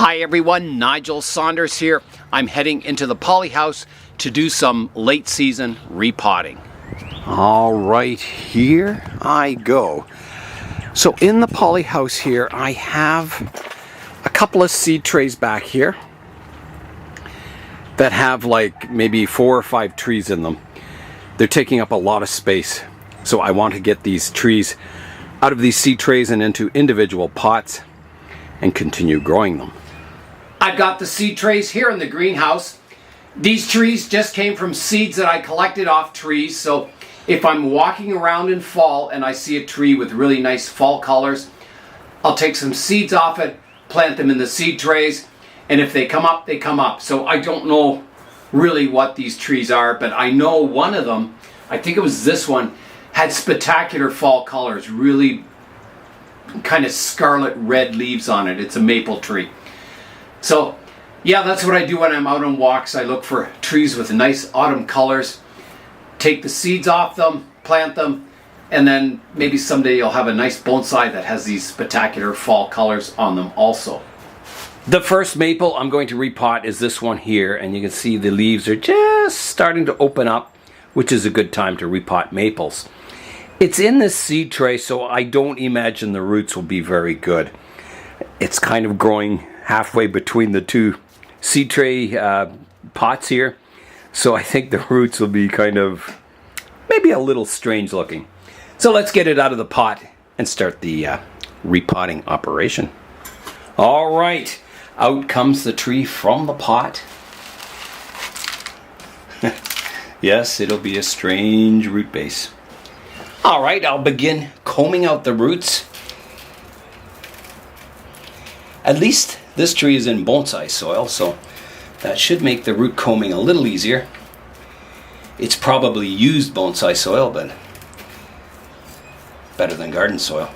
Hi everyone, Nigel Saunders here. I'm heading into the polyhouse to do some late season repotting. All right, here I go. So in the polyhouse here, I have a couple of seed trays back here that have like maybe 4 or 5 trees in them. They're taking up a lot of space. So I want to get these trees out of these seed trays and into individual pots and continue growing them. I've got the seed trays here in the greenhouse. These trees just came from seeds that I collected off trees, so if I'm walking around in fall and I see a tree with really nice fall colors, I'll take some seeds off it, plant them in the seed trays, and if they come up, they come up. So I don't know really what these trees are, but I know one of them, I think it was this one, had spectacular fall colors, really kind of scarlet red leaves on it. It's a maple tree. So yeah, that's what I do when I'm out on walks. I look for trees with nice autumn colors, take the seeds off them, plant them, and then maybe someday you'll have a nice bonsai that has these spectacular fall colors on them also. The first maple I'm going to repot is this one here, and you can see the leaves are just starting to open up, which is a good time to repot maples. It's in this seed tray, so I don't imagine the roots will be very good. It's kind of growing halfway between the two seed tray pots here, so I think the roots will be kind of maybe a little strange looking. So let's get it out of the pot and start the repotting operation. All right, out comes the tree from the pot. Yes, it'll be a strange root base. All right, I'll begin combing out the roots. At least this tree is in bonsai soil, so that should make the root combing a little easier. It's probably used bonsai soil, but better than garden soil.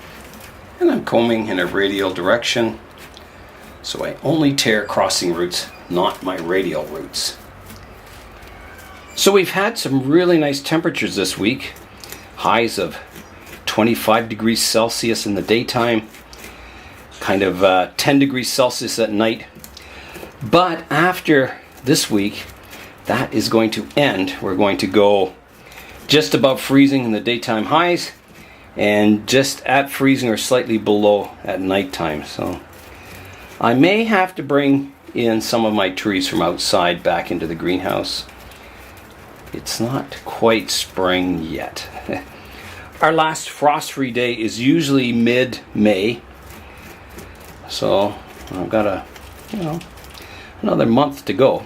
And I'm combing in a radial direction, so I only tear crossing roots, not my radial roots. So we've had some really nice temperatures this week. Highs of 25 degrees Celsius in the daytime, kind of 10 degrees Celsius at night. But after this week, that is going to end. We're going to go just above freezing in the daytime highs and just at freezing or slightly below at nighttime. So I may have to bring in some of my trees from outside back into the greenhouse. It's not quite spring yet. Our last frost-free day is usually mid-May. So I've got another month to go.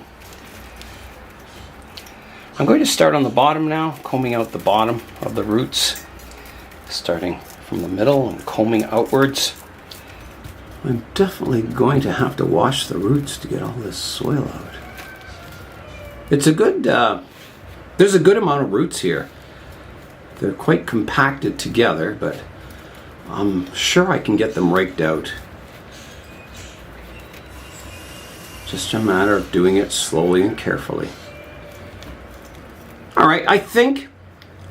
I'm going to start on the bottom now, combing out the bottom of the roots, starting from the middle and combing outwards. I'm definitely going to have to wash the roots to get all this soil out. It's a good, there's a good amount of roots here. They're quite compacted together, but I'm sure I can get them raked out. Just a matter of doing it slowly and carefully. All right, I think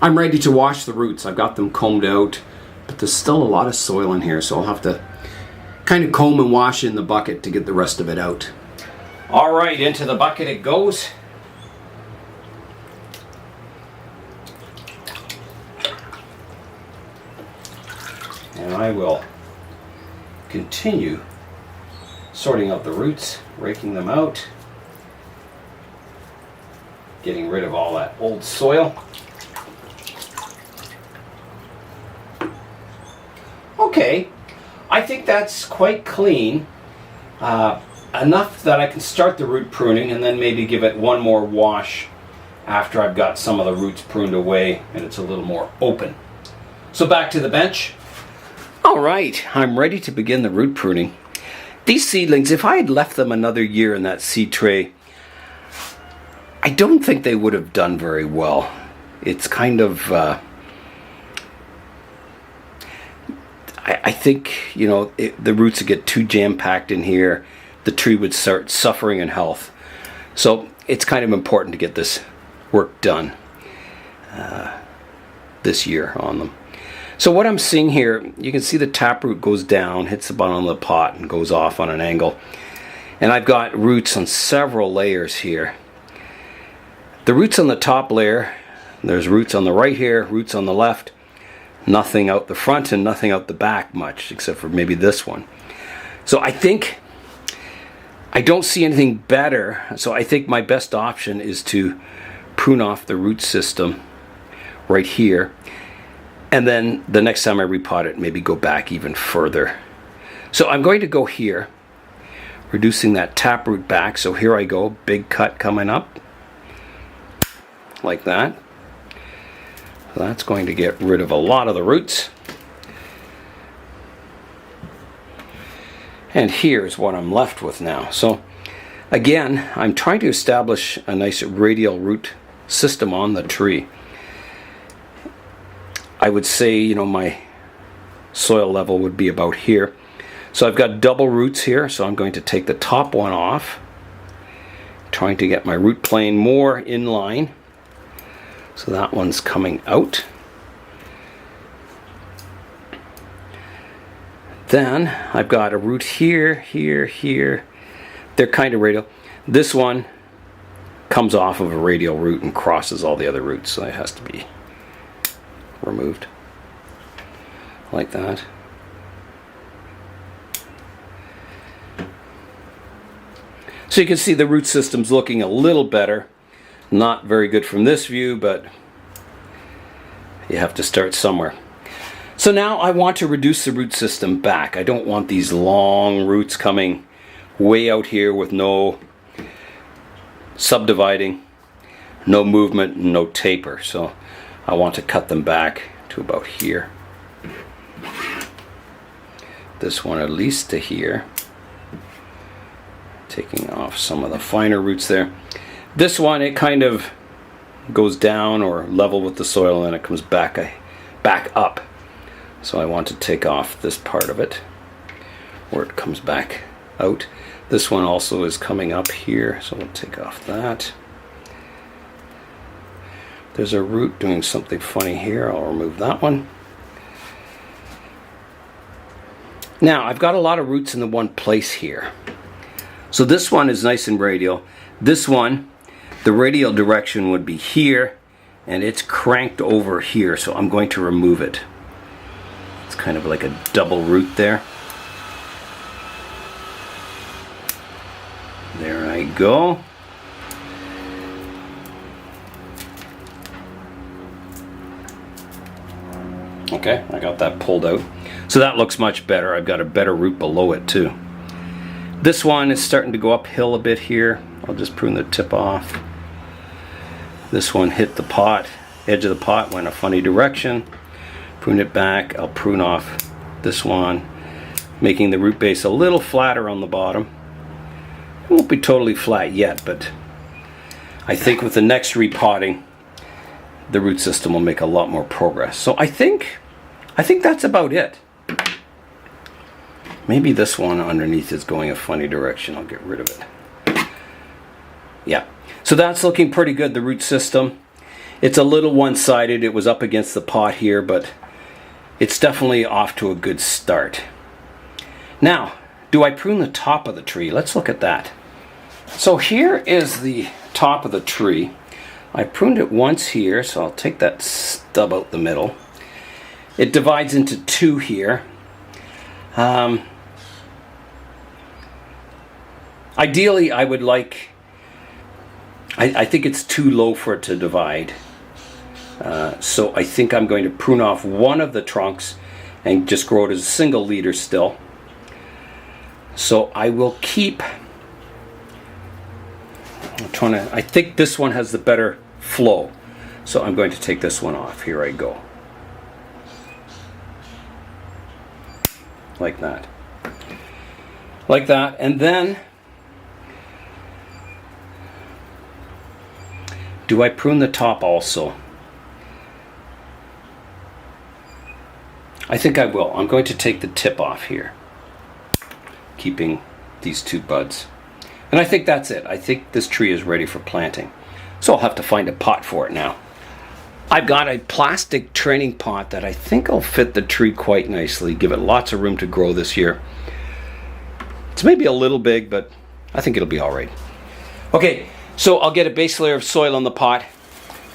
I'm ready to wash the roots. I've got them combed out, but there's still a lot of soil in here, so I'll have to kind of comb and wash in the bucket to get the rest of it out. All right, into the bucket it goes. And I will continue sorting out the roots, raking them out, getting rid of all that old soil. Okay, I think that's quite clean, enough that I can start the root pruning and then maybe give it one more wash after I've got some of the roots pruned away and it's a little more open. So back to the bench. All right, I'm ready to begin the root pruning. These seedlings, if I had left them another year in that seed tray, I don't think they would have done very well. It's kind of, I think, the roots would get too jam-packed in here. The tree would start suffering in health. So it's kind of important to get this work done this year on them. So what I'm seeing here, you can see the taproot goes down, hits the bottom of the pot and goes off on an angle. And I've got roots on several layers here. The roots on the top layer, there's roots on the right here, roots on the left, nothing out the front and nothing out the back much, except for maybe this one. So I think I don't see anything better, so I think my best option is to prune off the root system right here, and then the next time I repot it, maybe go back even further. So I'm going to go here, reducing that taproot back. So here I go, big cut coming up like that. So that's going to get rid of a lot of the roots. And here's what I'm left with now. So again, I'm trying to establish a nice radial root system on the tree. I would say, you know, my soil level would be about here. So I've got double roots here, so I'm going to take the top one off, trying to get my root plane more in line. So that one's coming out. Then I've got a root here, here, here. They're kind of radial. This one comes off of a radial root and crosses all the other roots, so it has to be removed like that. So you can see the root system's looking a little better. Not very good from this view, but you have to start somewhere. So now I want to reduce the root system back. I don't want these long roots coming way out here with no subdividing, no movement, no taper. So I want to cut them back to about here. This one at least to here. Taking off some of the finer roots there. This one, it kind of goes down or level with the soil, and then it comes back up. So I want to take off this part of it where it comes back out. This one also is coming up here, so we'll take off that. There's a root doing something funny here. I'll remove that one. Now I've got a lot of roots in the one place here. So this one is nice and radial. This one, the radial direction would be here, and it's cranked over here, so I'm going to remove it. It's kind of like a double root there. There I go. Okay, I got that pulled out. So that looks much better. I've got a better root below it too. This one is starting to go uphill a bit here. I'll just prune the tip off. This one hit the pot, edge of the pot, went a funny direction. Prune it back. I'll prune off this one, making the root base a little flatter on the bottom. It won't be totally flat yet, but I think with the next repotting, the root system will make a lot more progress. So I think that's about it. Maybe this one underneath is going a funny direction. I'll get rid of it. Yeah. So that's looking pretty good, the root system. It's a little one-sided. It was up against the pot here, but it's definitely off to a good start. Now, do I prune the top of the tree? Let's look at that. So here is the top of the tree. I pruned it once here, so I'll take that stub out the middle. It divides into two here. Ideally, I would like, I think it's too low for it to divide. So I think I'm going to prune off one of the trunks and just grow it as a single leader still. So I will keep, I think this one has the better flow. So I'm going to take this one off. Here I go. Like that. Like that. And then, do I prune the top also? I think I will. I'm going to take the tip off here, keeping these two buds. And I think that's it. I think this tree is ready for planting. So I'll have to find a pot for it now. I've got a plastic training pot that I think will fit the tree quite nicely, give it lots of room to grow this year. It's maybe a little big, but I think it'll be all right. Okay, so I'll get a base layer of soil on the pot,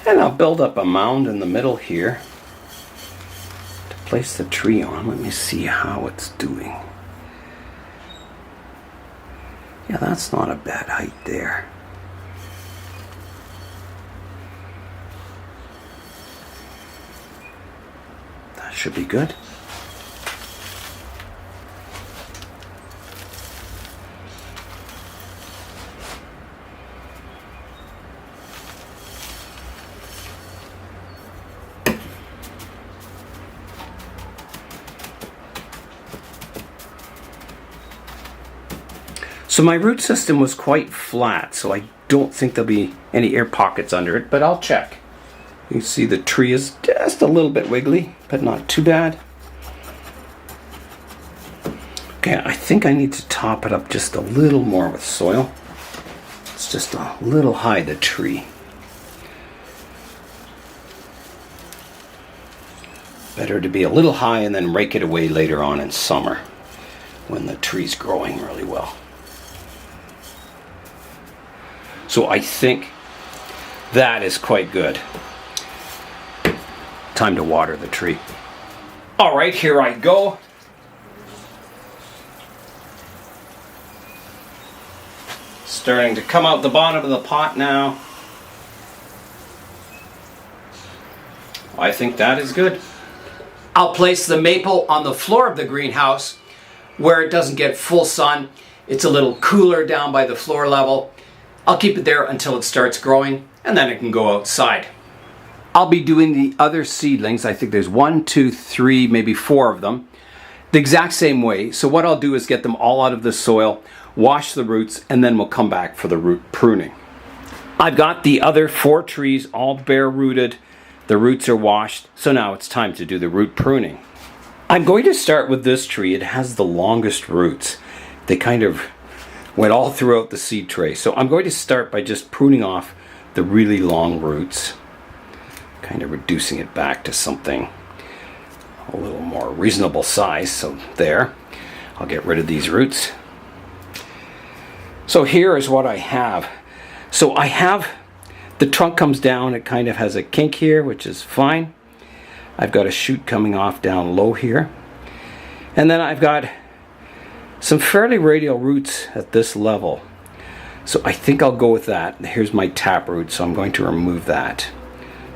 and I'll build up a mound in the middle here to place the tree on. Let me see how it's doing. Yeah, that's not a bad height there. That should be good. So my root system was quite flat, so I don't think there'll be any air pockets under it, but I'll check. You see the tree is just a little bit wiggly, but not too bad. Okay, I think I need to top it up just a little more with soil. It's just a little high, the tree. Better to be a little high and then rake it away later on in summer when the tree's growing really well. So I think that is quite good. Time to water the tree. All right, here I go. Starting to come out the bottom of the pot now. I think that is good. I'll place the maple on the floor of the greenhouse where it doesn't get full sun. It's a little cooler down by the floor level. I'll keep it there until it starts growing, and then it can go outside. I'll be doing the other seedlings. I think there's 1, 2, 3, maybe 4 of them, the exact same way. So what I'll do is get them all out of the soil, wash the roots, and then we'll come back for the root pruning. I've got the other 4 trees all bare rooted. The roots are washed, so now it's time to do the root pruning. I'm going to start with this tree. It has the longest roots. They kind of went all throughout the seed tray. So I'm going to start by just pruning off the really long roots, kind of reducing it back to something a little more reasonable size. So there, I'll get rid of these roots. So here is what I have. So I have, the trunk comes down, it kind of has a kink here, which is fine. I've got a shoot coming off down low here. And then I've got some fairly radial roots at this level. So I think I'll go with that. Here's my tap root, so I'm going to remove that.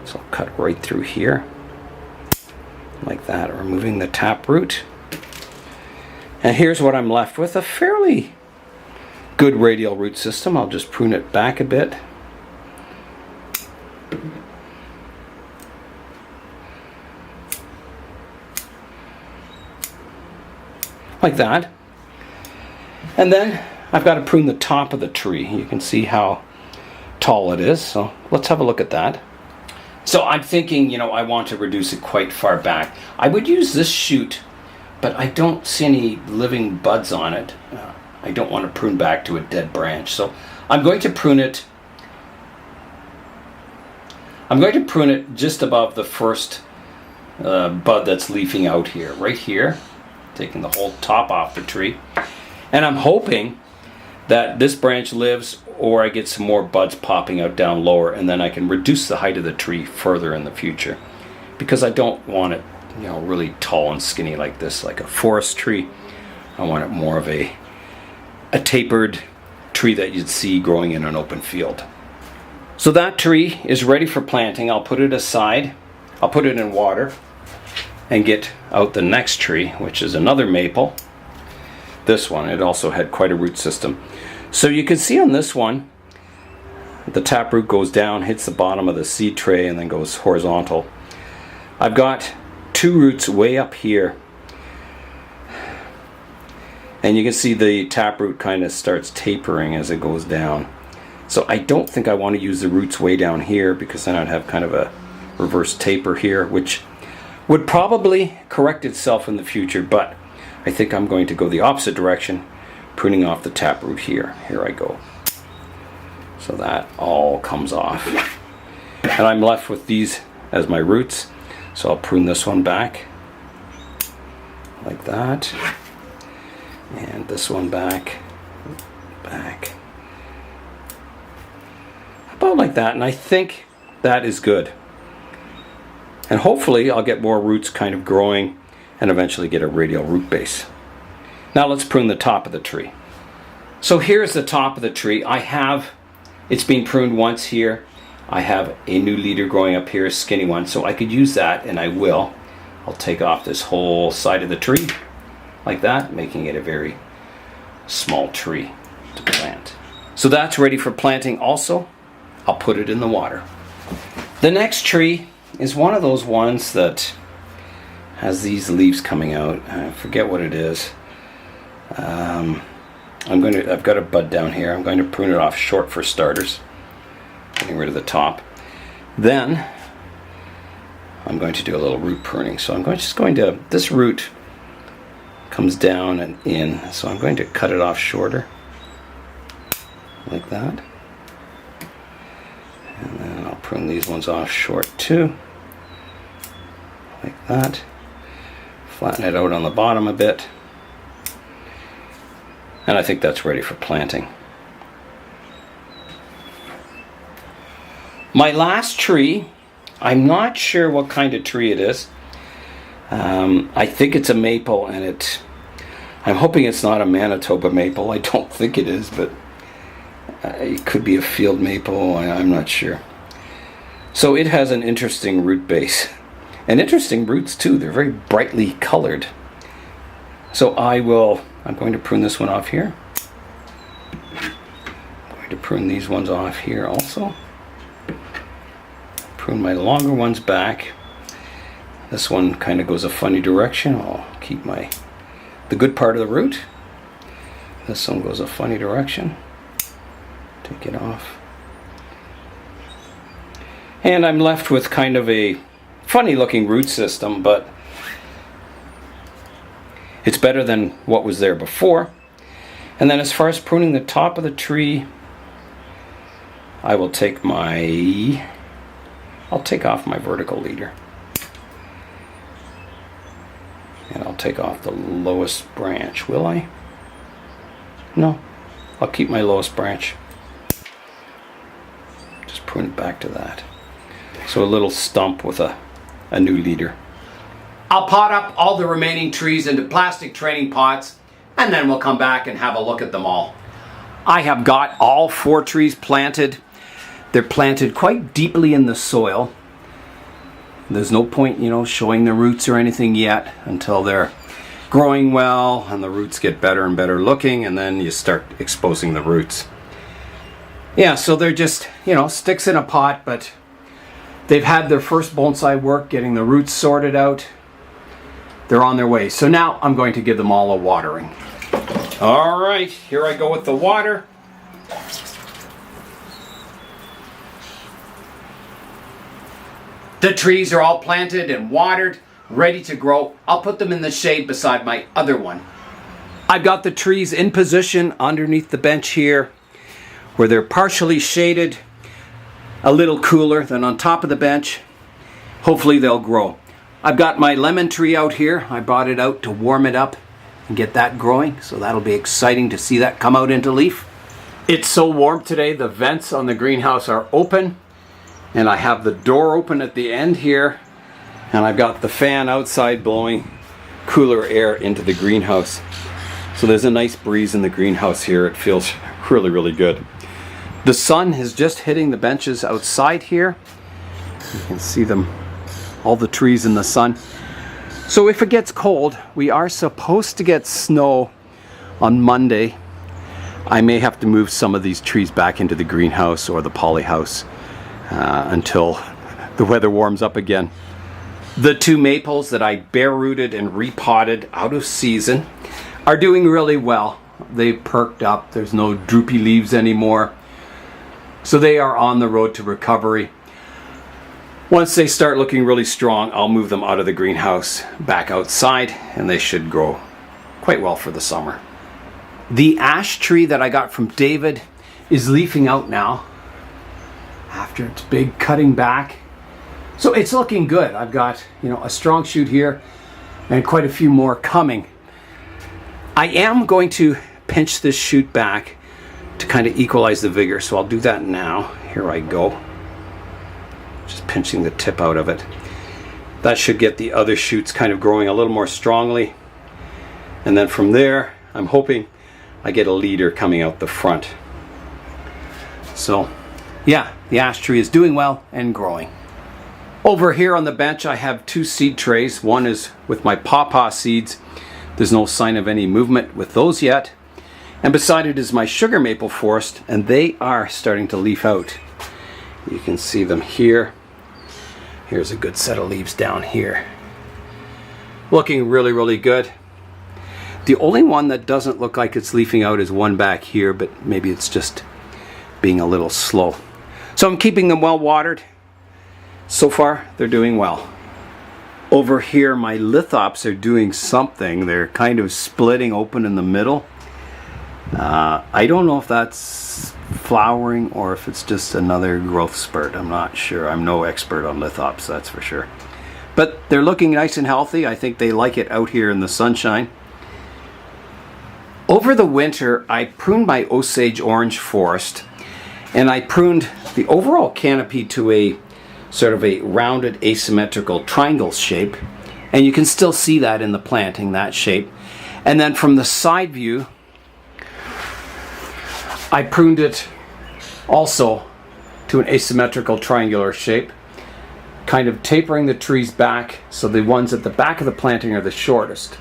So I'll cut right through here, like that, removing the tap root. And here's what I'm left with, a fairly good radial root system. I'll just prune it back a bit. Like that. And then I've got to prune the top of the tree. You can see how tall it is. So let's have a look at that. So I'm thinking, I want to reduce it quite far back. I would use this shoot, but I don't see any living buds on it. I don't want to prune back to a dead branch. So I'm going to prune it. I'm going to prune it just above the first bud that's leafing out here, right here, taking the whole top off the tree. And I'm hoping that this branch lives, or I get some more buds popping out down lower, and then I can reduce the height of the tree further in the future, because I don't want it, really tall and skinny like this, like a forest tree. I want it more of a tapered tree that you'd see growing in an open field. So that tree is ready for planting. I'll put it aside. I'll put it in water and get out the next tree, which is another maple. This one, it also had quite a root system. So you can see on this one, the taproot goes down, hits the bottom of the seed tray, and then goes horizontal. I've got 2 roots way up here. And you can see the taproot kind of starts tapering as it goes down. So I don't think I want to use the roots way down here, because then I'd have kind of a reverse taper here, which would probably correct itself in the future, but I think I'm going to go the opposite direction, pruning off the taproot here. Here I go. So that all comes off. And I'm left with these as my roots. So I'll prune this one back, like that. And this one back, back. that, and I think that is good. And hopefully I'll get more roots kind of growing and eventually get a radial root base. Now let's prune the top of the tree. So here's the top of the tree. It's been pruned once here. I have a new leader growing up here, a skinny one, so I could use that, and I will. I'll take off this whole side of the tree like that, making it a very small tree to plant. So that's ready for planting also. I'll put it in the water. The next tree is one of those ones that has these leaves coming out. I forget what it is. I've got a bud down here. I'm going to prune it off short for starters, getting rid of the top. Then I'm going to do a little root pruning. So this root comes down and in, so I'm going to cut it off shorter, like that. And then I'll prune these ones off short too, like that. Flatten it out on the bottom a bit. And I think that's ready for planting. My last tree, I'm not sure what kind of tree it is. I think it's a maple, and I'm hoping it's not a Manitoba maple. I don't think it is, but it could be a field maple. I'm not sure. So it has an interesting root base. And interesting roots too. They're very brightly colored. So I'm going to prune this one off here. I'm going to prune these ones off here also. Prune my longer ones back. This one kind of goes a funny direction. I'll keep the good part of the root. This one goes a funny direction. Take it off. And I'm left with kind of a funny looking root system, but it's better than what was there before. And then as far as pruning the top of the tree, I'll take off my vertical leader. And I'll take off the lowest branch, will I? No, I'll keep my lowest branch. Just prune it back to that. So a little stump with a new leader. I'll pot up all the remaining trees into plastic training pots, and then we'll come back and have a look at them all. I have got all 4 trees planted. They're planted quite deeply in the soil. There's no point, showing the roots or anything yet until they're growing well and the roots get better and better looking, and then you start exposing the roots. Yeah, so they're just, sticks in a pot, but they've had their first bonsai work getting the roots sorted out. They're on their way. So now I'm going to give them all a watering. All right, here I go with the water. The trees are all planted and watered, ready to grow. I'll put them in the shade beside my other one. I've got the trees in position underneath the bench here, where they're partially shaded, a little cooler than on top of the bench. Hopefully they'll grow. I've got my lemon tree out here. I brought it out to warm it up and get that growing, so that'll be exciting to see that come out into leaf. It's so warm today, the vents on the greenhouse are open, and I have the door open at the end here, and I've got the fan outside blowing cooler air into the greenhouse. So there's a nice breeze in the greenhouse here. It feels really, really good. The sun is just hitting the benches outside here. You can see them, all the trees in the sun. So if it gets cold, we are supposed to get snow on Monday. I may have to move some of these trees back into the greenhouse or the poly house until the weather warms up again. The 2 maples that I bare rooted and repotted out of season are doing really well. They've perked up. There's no droopy leaves anymore. So they are on the road to recovery. Once they start looking really strong, I'll move them out of the greenhouse back outside, and they should grow quite well for the summer. The ash tree that I got from David is leafing out now after its big cutting back. So it's looking good. I've got, a strong shoot here and quite a few more coming. I am going to pinch this shoot back to kind of equalize the vigor, so I'll do that now. Here I go. Just pinching the tip out of it. That should get the other shoots kind of growing a little more strongly. And then from there, I'm hoping I get a leader coming out the front. So yeah, the ash tree is doing well and growing. Over here on the bench, I have 2 seed trays. One is with my pawpaw seeds. There's no sign of any movement with those yet. And beside it is my sugar maple forest, and they are starting to leaf out. You can see them here. Here's a good set of leaves down here. Looking really, really good. The only one that doesn't look like it's leafing out is one back here, but maybe it's just being a little slow. So I'm keeping them well watered. So far, they're doing well. Over here, my lithops are doing something. They're kind of splitting open in the middle. I don't know if that's flowering or if it's just another growth spurt. I'm not sure. I'm no expert on lithops, that's for sure. But they're looking nice and healthy. I think they like it out here in the sunshine. Over the winter, I pruned my Osage orange forest, and I pruned the overall canopy to a sort of a rounded asymmetrical triangle shape, and you can still see that in the planting, that shape. And then from the side view, I pruned it also to an asymmetrical triangular shape, kind of tapering the trees back so the ones at the back of the planting are the shortest.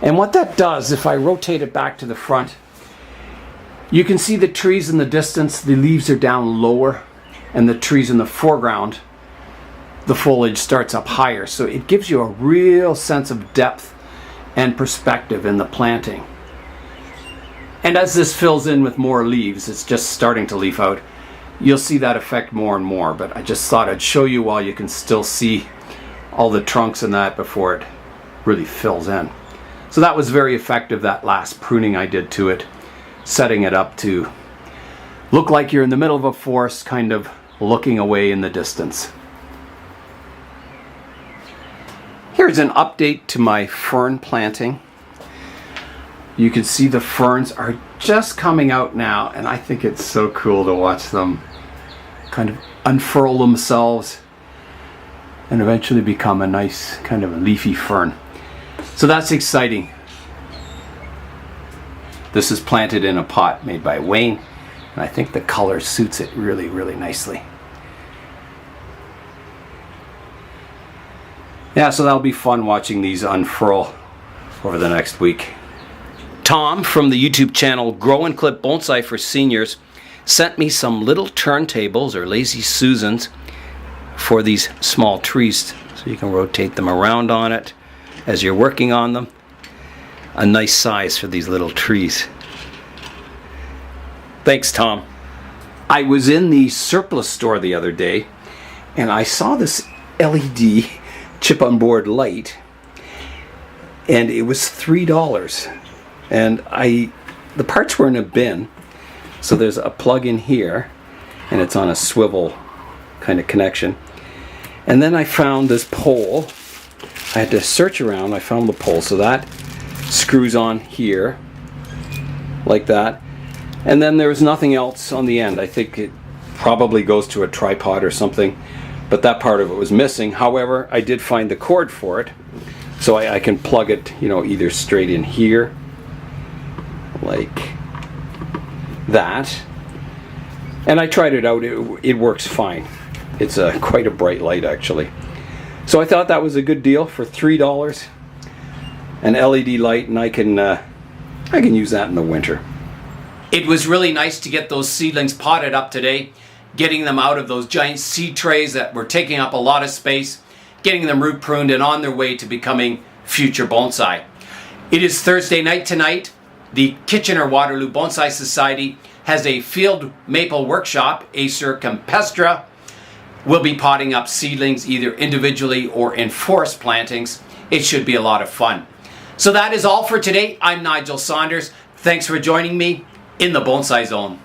And what that does, if I rotate it back to the front, you can see the trees in the distance, the leaves are down lower, and the trees in the foreground, the foliage starts up higher. So it gives you a real sense of depth and perspective in the planting. And as this fills in with more leaves, it's just starting to leaf out, you'll see that effect more and more. But I just thought I'd show you while you can still see all the trunks and that before it really fills in. So that was very effective, that last pruning I did to it, setting it up to look like you're in the middle of a forest, kind of looking away in the distance. Here's an update to my fern planting. You can see the ferns are just coming out now, and I think it's so cool to watch them kind of unfurl themselves and eventually become a nice kind of leafy fern. So that's exciting. This is planted in a pot made by Wayne, and I think the color suits it really, really nicely. Yeah, so that'll be fun watching these unfurl over the next week. Tom from the YouTube channel Grow and Clip Bonsai for Seniors sent me some little turntables or lazy Susans for these small trees, so you can rotate them around on it as you're working on them. A nice size for these little trees. Thanks, Tom. I was in the surplus store the other day, and I saw this LED chip on board light, and it was $3. And the parts were in a bin, so there's a plug in here, and it's on a swivel kind of connection. And then I found this pole. I had to search around. I found the pole, so that screws on here like that, and then there was nothing else on the end. I think it probably goes to a tripod or something, but that part of it was missing. However, I did find the cord for it, so I can plug it, either straight in here like that, and I tried it out. It works fine. It's quite a bright light, actually. So I thought that was a good deal for $3, an LED light, and I can use that in the winter. It was really nice to get those seedlings potted up today, getting them out of those giant seed trays that were taking up a lot of space, getting them root pruned and on their way to becoming future bonsai. It is Thursday night tonight. The Kitchener-Waterloo Bonsai Society has a field maple workshop. Acer campestre will be potting up seedlings either individually or in forest plantings. It should be a lot of fun. So that is all for today. I'm Nigel Saunders. Thanks for joining me in the Bonsai Zone.